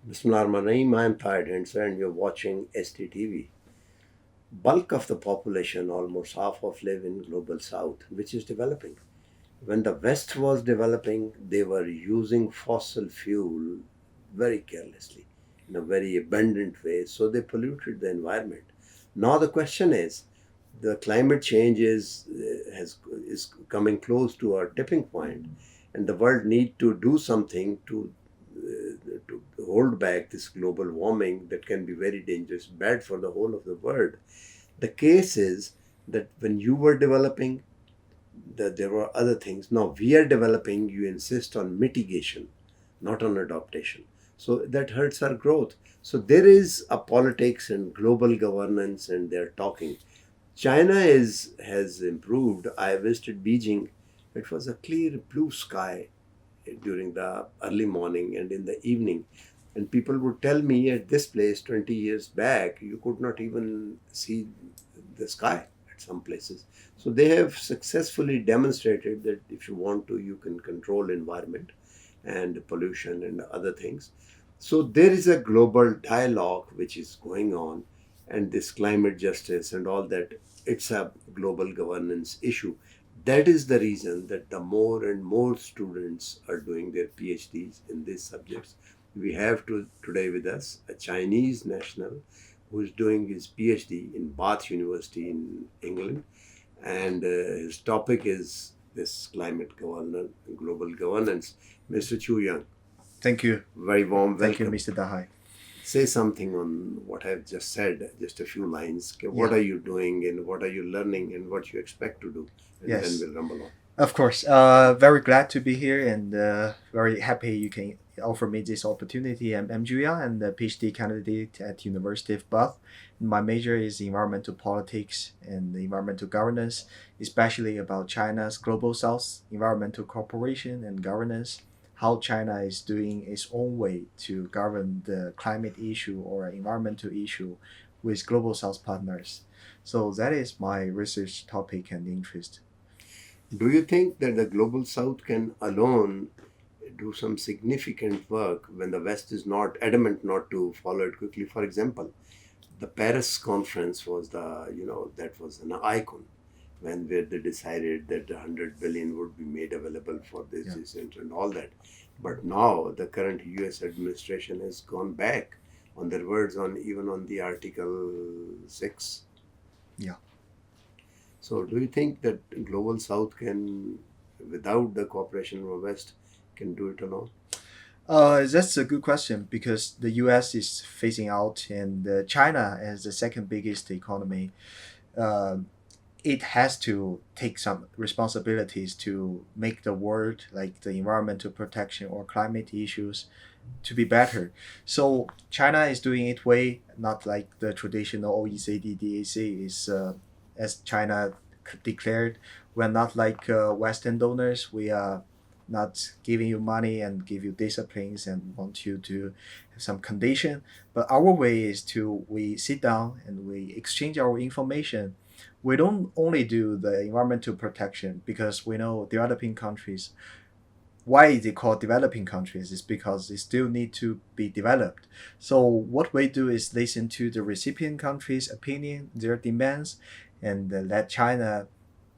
Bismillahirrahmanirrahim. I'm Tahir Dhindsa and you're watching SDTV. Bulk of the population, almost half of live in global south, which is developing. When the West was developing, they were using fossil fuel very carelessly, in a very abundant way, so they polluted the environment. Now the question is, the climate change is coming close to a tipping point, and the world need to do something to hold back this global warming that can be very dangerous, bad for the whole of the world. The case is that when you were developing, that there were other things. Now we are developing, you insist on mitigation, not on adaptation. So that hurts our growth. So there is a politics and global governance, and they're talking. China has improved. I visited Beijing. It was a clear blue sky during the early morning and in the evening. And people would tell me at this place 20 years back, you could not even see the sky at some places. So they have successfully demonstrated that if you want to, you can control environment and pollution and other things. So there is a global dialogue which is going on, and this climate justice and all that, it's a global governance issue. That is the reason that the more and more students are doing their PhDs in these subjects. We have today with us a Chinese national who is doing his PhD in Bath University in England, and his topic is this climate governance, global governance. Mr. Jiuyan, Thank you. very warm Thank you, welcome. Mr. Dahai. Say something on what I've just said, just a few lines. Okay, what Yeah. are you doing and what are you learning and what you expect to do? And Yes. then we'll rumble on. Of course. Very glad to be here and very happy you can offer me this opportunity. I'm Jiuyan and a PhD candidate at University of Bath. My major is environmental politics and environmental governance, especially about China's global south, environmental cooperation and governance, how China is doing its own way to govern the climate issue or environmental issue with global south partners. So that is my research topic and interest. Do you think that the global south can alone do some significant work when the West is not adamant not to follow it quickly? For example, the Paris conference was that was an icon when where they decided that 100 billion would be made available for Yeah. this and all that. But now the current U.S. administration has gone back on their words on even on the Article 6. Yeah. So do you think that global South can, without the cooperation of the West, can do it alone? That's a good question because the U.S. is phasing out, and China, as the second biggest economy, uh, it has to take some responsibilities to make the world, like the environmental protection or climate issues, to be better. So China is doing it way not like the traditional OECD DAC is, as China declared, we're not like Western donors. We are not giving you money and give you disciplines and want you to have some condition. But our way is to we sit down and we exchange our information. We don't only do the environmental protection because we know developing countries, why they call developing countries is because they still need to be developed. So what we do is listen to the recipient countries' opinion, their demands, and let China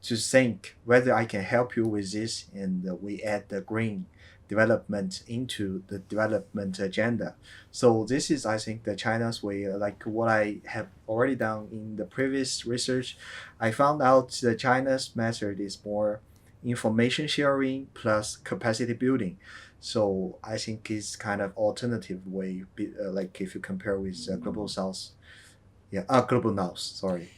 to think whether I can help you with this, and we add the green development into the development agenda. So this is, I think, the China's way. Like what I have already done in the previous research, I found out that China's method is more information sharing plus capacity building. So I think it's kind of alternative way, like if you compare with global south, yeah, global north. Sorry,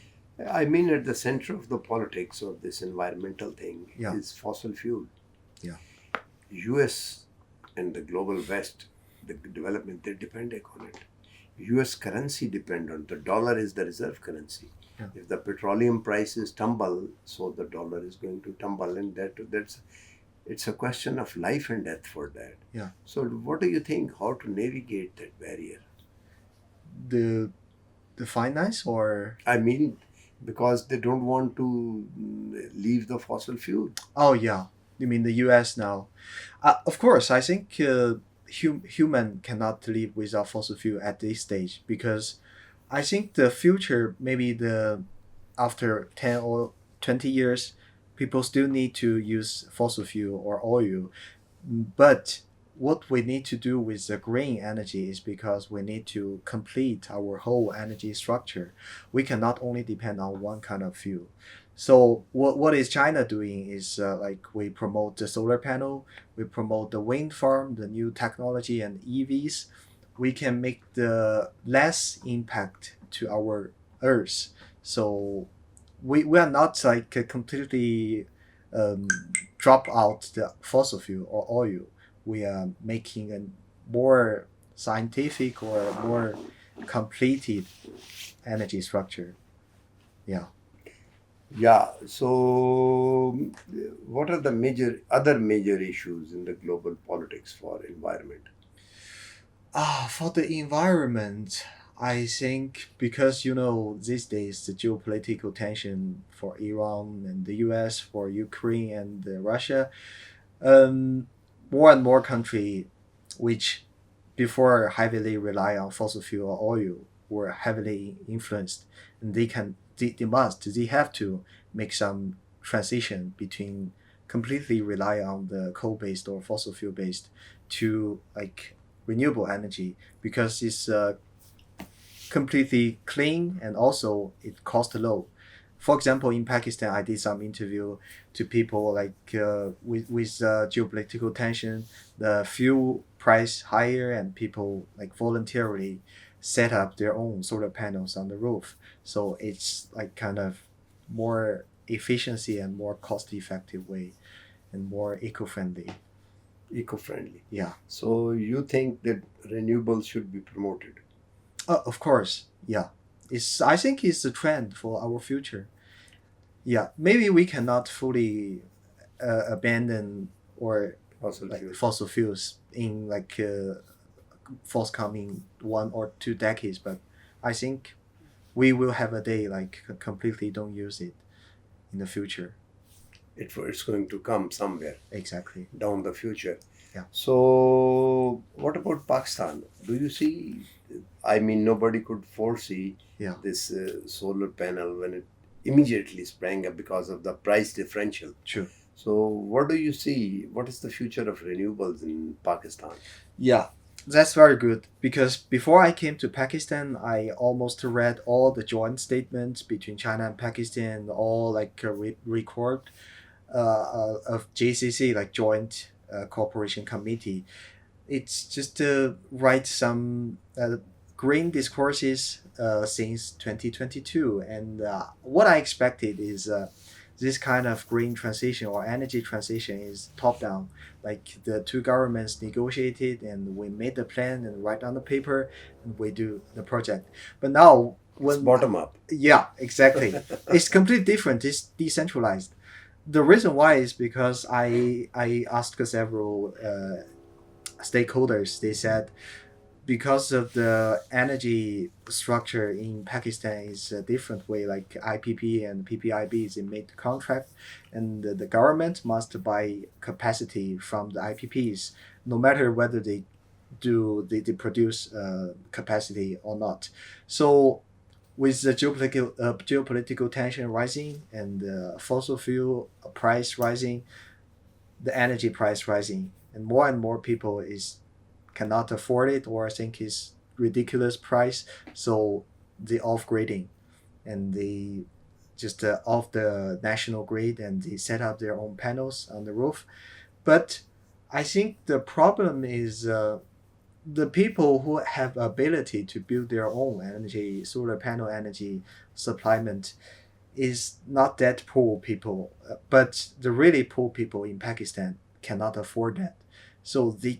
I mean, at the center of the politics of this environmental thing yeah, is fossil fuel. yeah, US and the global West, the development, they depend on it. US currency depend on it. The dollar is the reserve currency. yeah. If the petroleum prices tumble, so the dollar is going to tumble, and that's it's a question of life and death for that. Yeah. So, what do you think? How to navigate that barrier? The the finance or I mean, because they don't want to leave the fossil fuel. oh yeah, you mean the U.S. now? Of course, I think human cannot live without fossil fuel at this stage, because I think the future, maybe the after 10 or 20 years, people still need to use fossil fuel or oil. But what we need to do with the green energy is because we need to complete our whole energy structure. We cannot only depend on one kind of fuel. So what is China doing is like we promote the solar panel, we promote the wind farm, the new technology and EVs. We can make the less impact to our earth. So we are not like completely um, drop out the fossil fuel or oil. We are making a more scientific or more completed energy structure. Yeah. Yeah. So, what are the other major issues in the global politics for environment? For the environment, I think because these days the geopolitical tension for Iran and the U.S., for Ukraine and Russia, um, more and more country which before heavily rely on fossil fuel or oil were heavily influenced, and they have to make some transition between completely rely on the coal based or fossil fuel based to like renewable energy, because it's completely clean and also it costs low. For example, in Pakistan, I did some interview to people like with geopolitical tension, the fuel price higher, and people like voluntarily set up their own solar panels on the roof. So it's like kind of more efficiency and more cost effective way and more eco friendly. Eco-friendly. Yeah. So, you think that renewables should be promoted? Of course. Yeah. I think it's a trend for our future. Yeah, maybe we cannot fully abandon or Fossil like fuels. fossil fuels in like forthcoming 1 or 2 decades, but I think we will have a day like completely don't use it in the future. It's going to come somewhere Exactly. down the future. Yeah. So, what about Pakistan? Do you see? I mean, nobody could foresee Yeah. this solar panel when it immediately sprang up because of the price differential. True. So, what do you see? What is the future of renewables in Pakistan? Yeah. That's very good, because before I came to Pakistan, I almost read all the joint statements between China and Pakistan, all like record of JCC, like Joint Cooperation Committee. It's just to write some green discourses since 2022, and what I expected is this kind of green transition or energy transition is top down, like the two governments negotiated and we made the plan and write on the paper and we do the project. But now It's when bottom up. yeah, exactly, it's completely different, it's decentralized. The reason why is because I asked several stakeholders. They said because of the energy structure in Pakistan is a different way, like IPP and PPIBs, they made contract, and the government must buy capacity from the IPPs, no matter whether they produce capacity or not. So with the geopolitical tension rising and the fossil fuel price rising, the energy price rising, and more people is cannot afford it or think it's ridiculous price, so they off grading and they just off the national grid and they set up their own panels on the roof. But I think the problem is the people who have ability to build their own energy solar panel energy supplement is not that poor people, but the really poor people in Pakistan cannot afford that. So the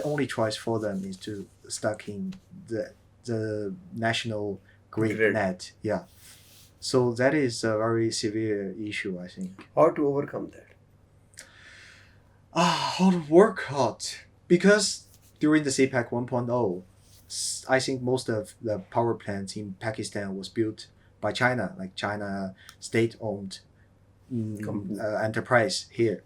only choice for them is to stuck in the national grid Grid. net. Yeah. So that is a very severe issue, I think. How to overcome that? How to work out? Because during the CPAC 1.0, I think most of the power plants in Pakistan was built by China, like China state-owned Company. enterprise here.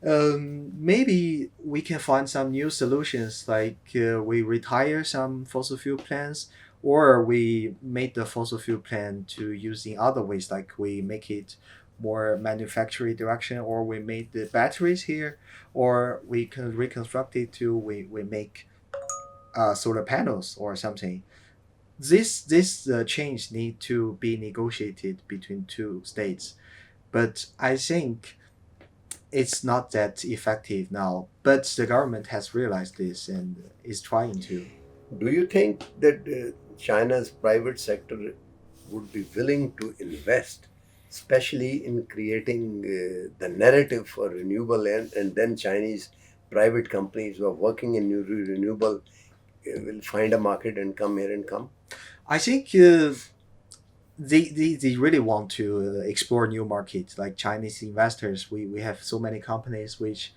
Maybe we can find some new solutions, like we retire some fossil fuel plants, or we make the fossil fuel plant to use in other ways, like we make it more manufacturing direction, or we make the batteries here, or we can reconstruct it to we make solar panels or something. This change need to be negotiated between two states, but I think it's not that effective now. But the government has realized this and is trying to. Do you think that China's private sector would be willing to invest, especially in creating the narrative for renewable, and then Chinese private companies who are working in renewable will find a market and come here and come? I think they really want to explore new markets, like Chinese investors. We have so many companies which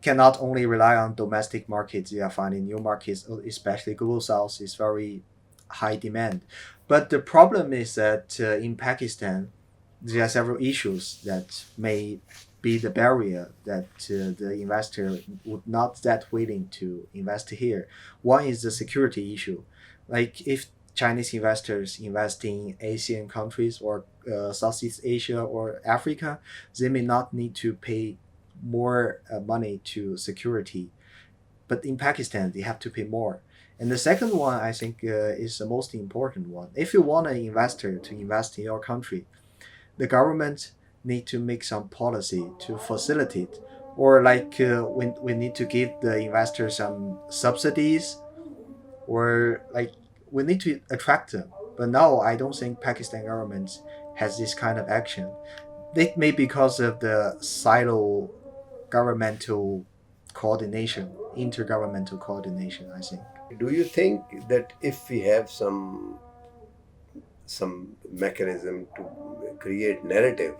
cannot only rely on domestic markets. They are finding new markets, especially global south is very high demand. But the problem is that in Pakistan, there are several issues that may be the barrier that the investor would not that willing to invest here. One is the security issue. Like if Chinese investors invest in Asian countries or Southeast Asia or Africa, they may not need to pay more money to security. But in Pakistan, they have to pay more. And the second one, I think, is the most important one. If you want an investor to invest in your country, the government need to make some policy to facilitate, or like we need to give the investor some subsidies, or like we need to attract them. But now I don't think Pakistan government has this kind of action. It may because of the silo governmental coordination, intergovernmental coordination, I think. Do you think that if we have some mechanism to create narrative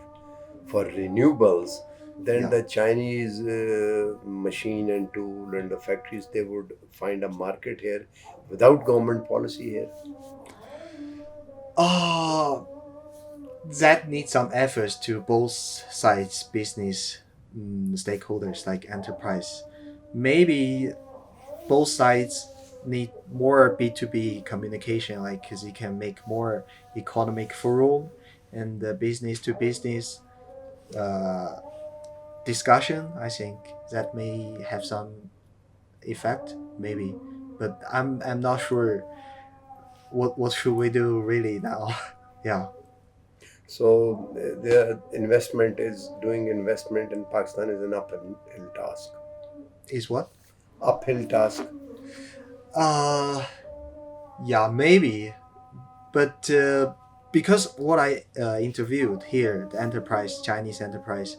for renewables, then Yeah. the Chinese machine and tool and the factories, they would find a market here without government policy here? Uh, that needs some efforts to both sides business stakeholders like enterprise. Maybe both sides need more B2B communication, like because you can make more economic forum and the business to business uh, discussion. I think that may have some effect, maybe, but I'm not sure what should we do really now. Yeah. So their investment is doing investment in Pakistan is an uphill task. Is what? Uphill task. Uh, yeah, maybe. But because what I interviewed here, the enterprise, Chinese enterprise,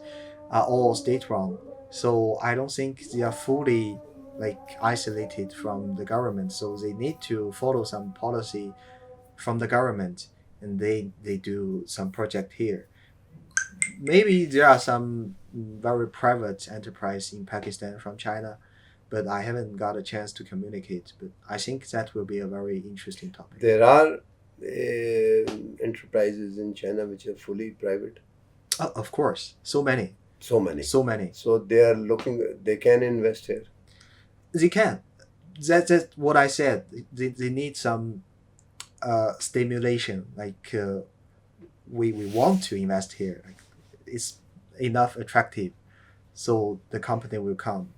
are all state-run, so I don't think they are fully like isolated from the government. So they need to follow some policy from the government, and they do some project here. Maybe there are some very private enterprise in Pakistan from China, but I haven't got a chance to communicate. But I think that will be a very interesting topic. There are enterprises in China which are fully private. Of course, so many, So many. so many. So they are looking. They can invest here. They can. That's what I said. They need some stimulation. Like we want to invest here. Like it's enough attractive, so the company will come.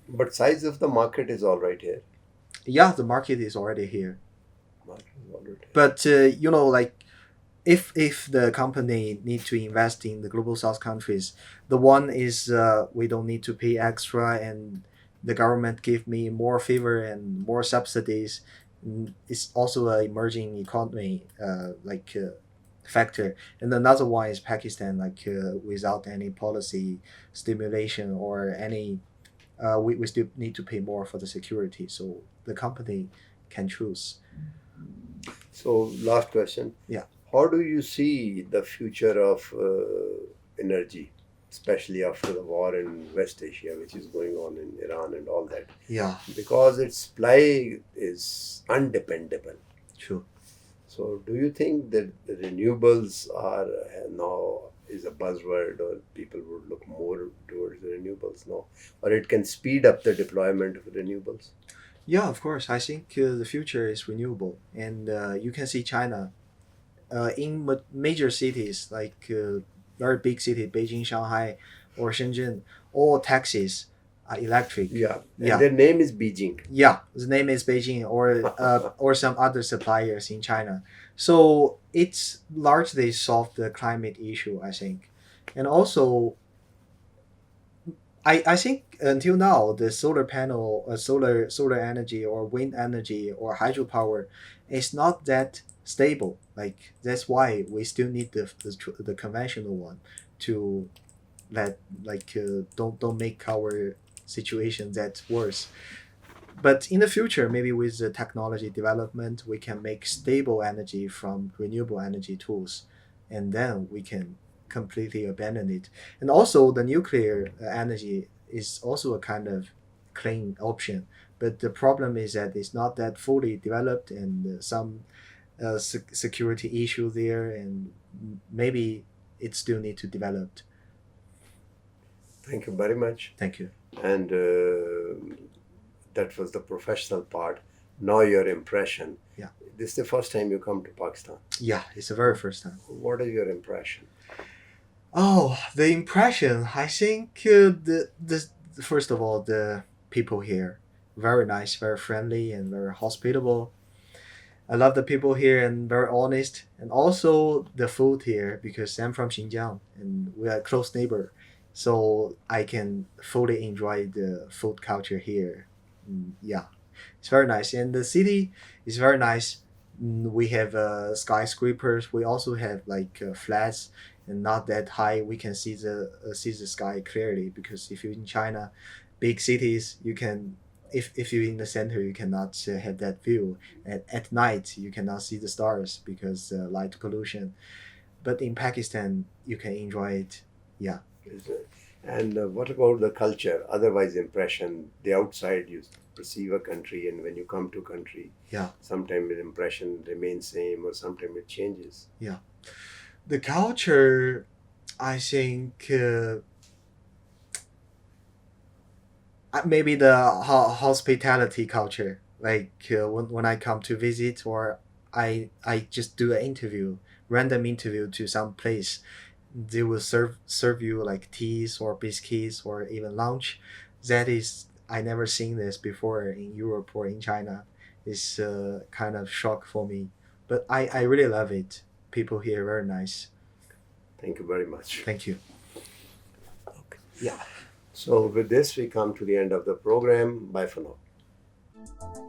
But size of the market is all right here. Yeah, the market is already here. Market is all right. But like if the company need to invest in the global south countries, the one is we don't need to pay extra, and the government give me more favor and more subsidies. It's also an emerging economy factor. And another one is Pakistan, like without any policy stimulation or any we still need to pay more for the security, so the company can choose. So last question. Yeah. How do you see the future of energy, especially after the war in West Asia, which is going on in Iran and all that? Yeah, Because its supply is undependable. true. So, do you think that the renewables are now is a buzzword, or people would look more towards the renewables? No, or it can speed up the deployment of renewables. Yeah, of course. I think the future is renewable, and you can see China in major cities like very big city, Beijing, Shanghai, or Shenzhen. All taxis are electric. Yeah, and Yeah, their name is Beijing. yeah. The name is Beijing, or some other suppliers in China. So it's largely solved the climate issue, I think, and also I think until now the solar panel, solar energy or wind energy or hydropower is not that stable. Like that's why we still need the conventional one to let like don't make our situation that worse. But in the future, maybe with the technology development, we can make stable energy from renewable energy tools, and then we can completely abandon it. And also, the nuclear energy is also a kind of clean option. But the problem is that it's not that fully developed, and some security issue there, and maybe it still need to develop. Thank you very much. Thank you. And that was the professional part. Now your impression. Yeah. This is the first time you come to Pakistan. Yeah, it's the very first time. What is your impression? Oh, the impression. I think the first of all the people here very nice, very friendly, and very hospitable. I love the people here and very honest, and also the food here because I'm from Xinjiang and we are close neighbor, so I can fully enjoy the food culture here. Yeah, it's very nice, and the city is very nice. We have skyscrapers. We also have like flats and not that high. We can see the sky clearly because if you're in China, big cities, you can if you're in the center, you cannot have that view. At night, you cannot see the stars because light pollution. But in Pakistan, you can enjoy it. Yeah. And what about the culture? Otherwise, impression. The outside you perceive a country, and when you come to country, Yeah. sometimes the impression remains same, or sometimes it changes. Yeah. The culture, I think maybe the hospitality culture. Like when I come to visit or I just do an interview, random interview to some place, they will serve you like teas or biscuits or even lunch. That is I never seen this before in Europe or in China. It's kind of shock for me, but I really love it. People here very nice. Thank you very much. Thank you. Okay. Yeah. So with this, we come to the end of the program. Bye for now.